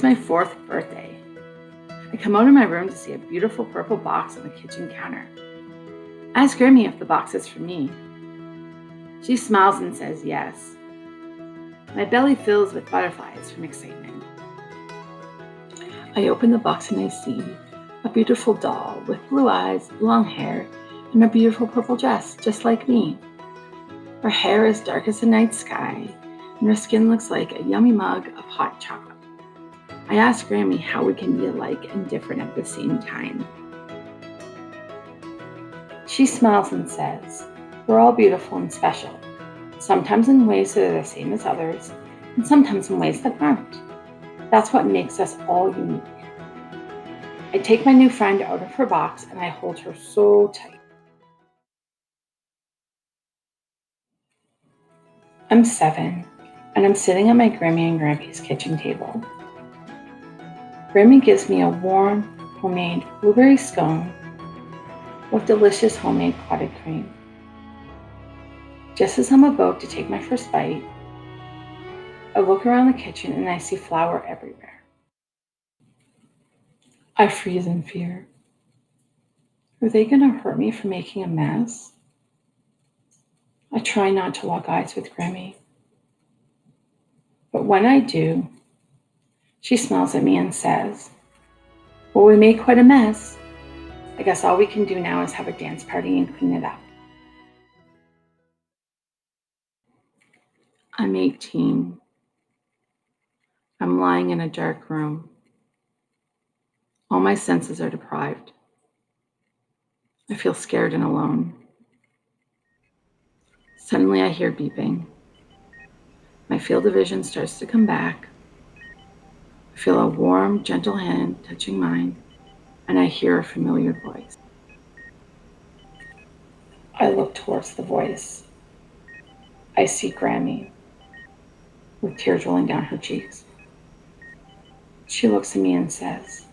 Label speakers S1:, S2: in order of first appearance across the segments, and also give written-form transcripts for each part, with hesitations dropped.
S1: my 4th birthday. I come out of my room to see a beautiful purple box on the kitchen counter. I ask Grammy if the box is for me. She smiles and says yes. My belly fills with butterflies from excitement. I open the box and I see a beautiful doll with blue eyes, long hair, and a beautiful purple dress, just like me. Her hair is dark as the night sky, and her skin looks like a yummy mug of hot chocolate. I ask Grammy how we can be alike and different at the same time. She smiles and says, "We're all beautiful and special, sometimes in ways that are the same as others, and sometimes in ways that aren't. That's what makes us all unique." I take my new friend out of her box and I hold her so tight. I'm 7, and I'm sitting at my Grammy and Grampy's kitchen table. Grammy gives me a warm, homemade blueberry scone with delicious homemade clotted cream. Just as I'm about to take my first bite, I look around the kitchen and I see flour everywhere. I freeze in fear. Are they going to hurt me for making a mess? I try not to lock eyes with Grammy. But when I do, she smiles at me and says, "Well, we made quite a mess. I guess all we can do now is have a dance party and clean it up." I'm 18. I'm lying in a dark room. All my senses are deprived. I feel scared and alone. Suddenly I hear beeping. My field of vision starts to come back. I feel a warm, gentle hand touching mine, and I hear a familiar voice. I look towards the voice. I see Grammy, with tears rolling down her cheeks. She looks at me and says,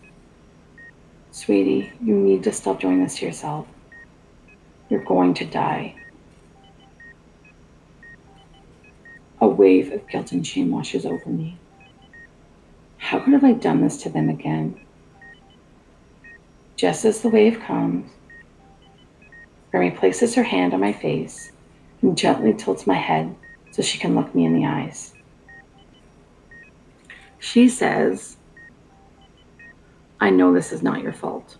S1: "Sweetie, you need to stop doing this to yourself. You're going to die." A wave of guilt and shame washes over me. How could have I done this to them again? Just as the wave comes, Grammy places her hand on my face and gently tilts my head so she can look me in the eyes. She says, "I know this is not your fault.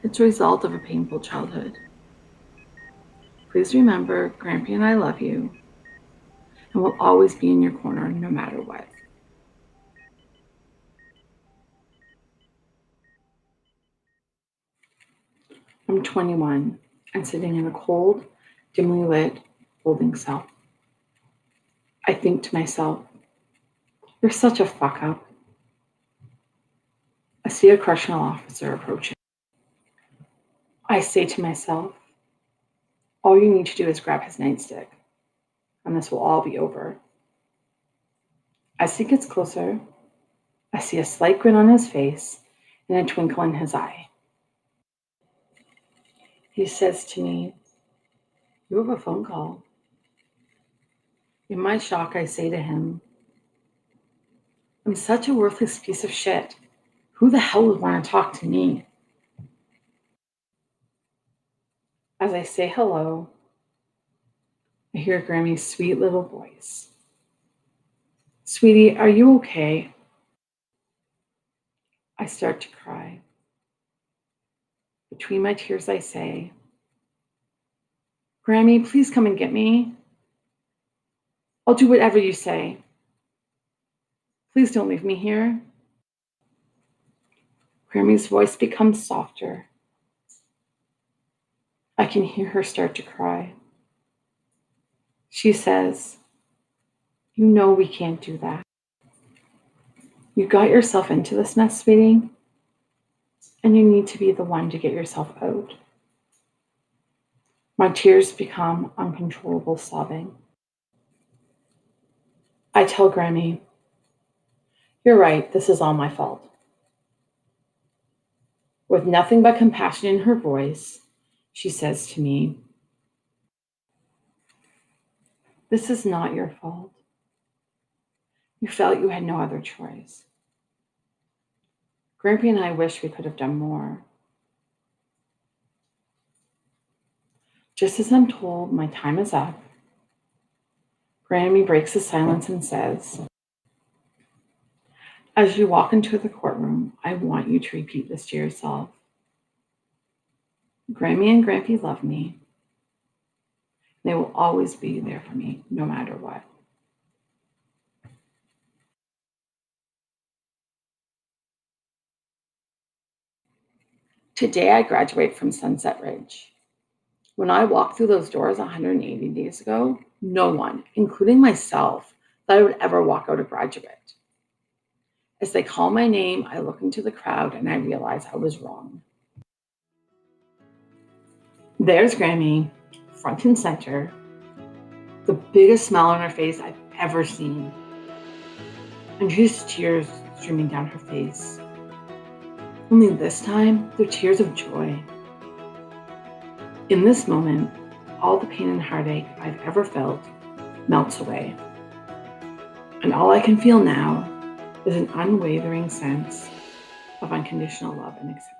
S1: It's a result of a painful childhood. Please remember, Grampy and I love you and will always be in your corner no matter what." I'm 21 and sitting in a cold, dimly lit holding cell. I think to myself, "You're such a fuck up." I see a correctional officer approaching. I say to myself, all you need to do is grab his nightstick, and this will all be over. As he gets closer, I see a slight grin on his face and a twinkle in his eye. He says to me, "You have a phone call." In my shock, I say to him, "I'm such a worthless piece of shit. Who the hell would want to talk to me?" As I say hello, I hear Grammy's sweet little voice. "Sweetie, are you okay?" I start to cry. Between my tears, I say, "Grammy, please come and get me. I'll do whatever you say. Please don't leave me here." Grammy's voice becomes softer. I can hear her start to cry. She says, "You know we can't do that. You got yourself into this mess, sweetie, and you need to be the one to get yourself out." My tears become uncontrollable sobbing. I tell Grammy, "You're right, this is all my fault." With nothing but compassion in her voice, she says to me, "This is not your fault. You felt you had no other choice. Grampy and I wish we could have done more. Just as I'm told my time is up, Grammy breaks the silence and says, as you walk into the courtroom, I want you to repeat this to yourself. Grammy and Grampy love me. They will always be there for me, no matter what. Today I graduate from Sunset Ridge. When I walked through those doors 180 days ago, no one, including myself, thought I would ever walk out a graduate. As they call my name, I look into the crowd and I realize I was wrong. There's Grammy, front and center, the biggest smile on her face I've ever seen. And just tears streaming down her face. Only this time, they're tears of joy. In this moment, all the pain and heartache I've ever felt melts away. And all I can feel now is an unwavering sense of unconditional love and acceptance.